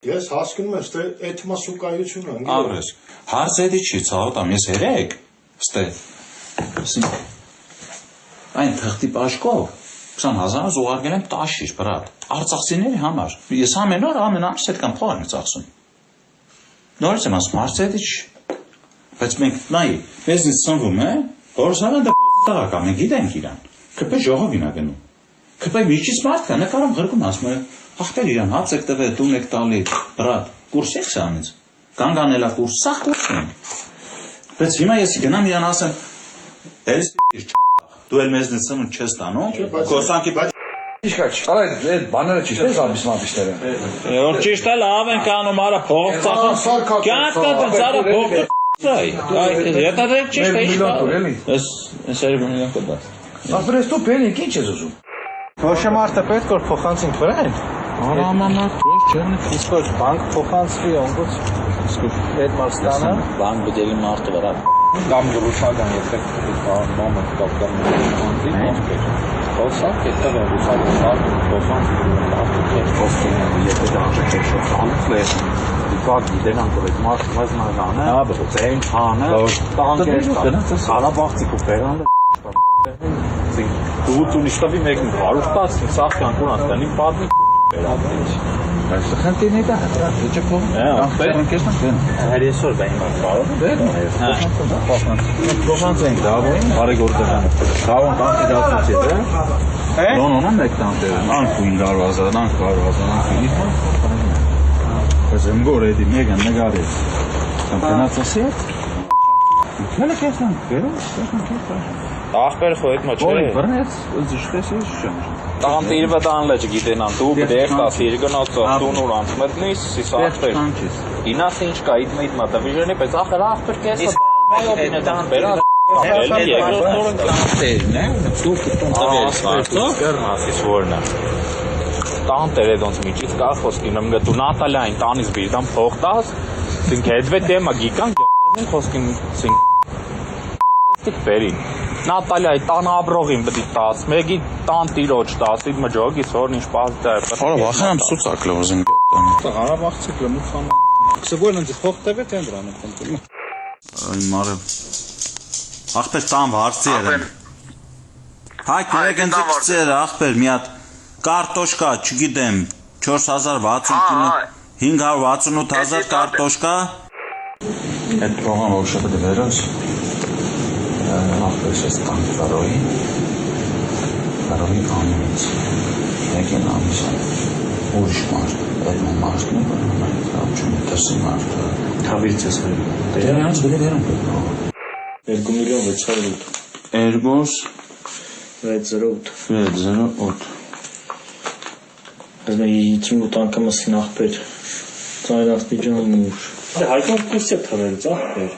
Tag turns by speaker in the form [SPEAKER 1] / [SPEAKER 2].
[SPEAKER 1] Ես հասկանում եմ, ստե այդ մասուկայությունը անգամ։
[SPEAKER 2] Ագրես, հարցերի չի ցավոտամ, ես երեք, ստե, այն թղթի պաշկով, 20,000 զուգարգել եմ տաշիր, բրատ, արցախցիների համար, ես ամեն օր ամեն ամիս այդ կամ փող եմ ծախսում։ Նորից եմ ասում, հարցերի չի, բայց մենք նայի, մեզնից սնվում է, որսանան դա տաղակա, մենք գիտենք իրան, կրպե ժողովին ա գնում, կրպե միջից մարդ կա, նկարում գրկում ասում է, ախպեր իրան, հաց եք տվել, տուն եք տալի, բրատ, կուրս եք սանից, կանգանելա կուրս, սաղ կուրս եմ, բայց հիմա ես գնամ իրան ասեմ, ես դու էլ մեզնից սնուն չես տանում, կոսանքի
[SPEAKER 3] Ինչքա չի, այդ բաները ճիշտ է զամբիս մամբիսները։
[SPEAKER 4] Որ ճիշտ է լավ են կանում, արա փող ծախում, կյանք տատենց արա փող ծախում, եթե դեք ճիշտ է իշկա, ես 2 միլիոն կդաս։
[SPEAKER 3] Ախպեր ես դու պենիք ինչ ես ուզում։
[SPEAKER 5] Ոչ մարդը պետք որ փոխանցին վրան։
[SPEAKER 4] Արամանակ ոչ չեն
[SPEAKER 5] Իսկ ոչ բանկ փոխանցվի ոնց այդ մարստանը
[SPEAKER 4] բան բդելի մարդը վրա
[SPEAKER 5] կամ ռուսական եթե մամը կապկան Խոսա կետը ռուսական փոխանցի
[SPEAKER 4] եթե դա շեշտանց է դուք դենան որ այդ մարդը մազնան է բրոցեն հանը տանկեր Ղարաբաղցի կուպերան դու նշտավի մեկն հարուստաց սախյան կոնաստանի պատմի
[SPEAKER 3] Այս խնդիրն է դա, չէ՞ փող։
[SPEAKER 4] Հերեսոր դա իմ կարող։
[SPEAKER 3] Փոխանցենք դավոին, բարեգործական։ Դավոն կանդիդատուց է, դա։ Նոնոնը մեկ տանտեր, անք 500,000, անք 100,000, անք 500,000։ Բայց ըմգոր էդի մեկը նգարի։ Կամպենացասի է։ Քանը կեսան, գերո,
[SPEAKER 4] Ախպեր խո այդ մոչ
[SPEAKER 3] չէ։ Բռնեց, զիշտեսի շան։
[SPEAKER 4] Տան տիրվա տան լեջ գիտենան դու դեխտաս իրգնոցը տունուր անցմտնիս սիսախպեր։ Ինաս ինչ կա իդ մեդ մատա վիժոնի պես ախր ախպեր կես մայոբինը տան բերա։ Էլի երկրորդ օրը տանտերն է, դու տուն տվես մարդո, կերնասիս որնա։ Տանտերը դոնց միջից կա խոսքին եմ գտու Նատալիային տանից բիրդան փող տաս, դինք հետվե տեմա գիկան խոսքին սին Դիք բերին Նատալիայի տան աբրողին բդի տաս, մեկի տան տիրոջ տաս, իդ մջոգի սորն ինչ պահս դա է։
[SPEAKER 2] Արա վախանամ սուծակ լոզեմ
[SPEAKER 5] Ղարաբաղցի կլմուխան Սգորն ինձ փող տվե թե դրանը կոնտրոլ
[SPEAKER 2] Այն մարը Ախպեր տան վարձի էր Հայք ներեք ինձ կծեր ախպեր մի հատ կարտոշկա, չգիտեմ 4,060 568,000 կարտոշկա
[SPEAKER 3] Այդ փողան որ շփը դերոս Ախպեր ես տան կարոյի ամինից Եկեն ամիսան ուրիշ մարդ Այդ մարդն է բրնում չունի տսի մարդ
[SPEAKER 4] Թավիրից ես վերում
[SPEAKER 3] Դերանց բերում
[SPEAKER 4] 2,608 Ես նա 58 անգամ ասին ախպեր Ծայր աստիճան ուր Հայկով կուրս է թվերից ախպեր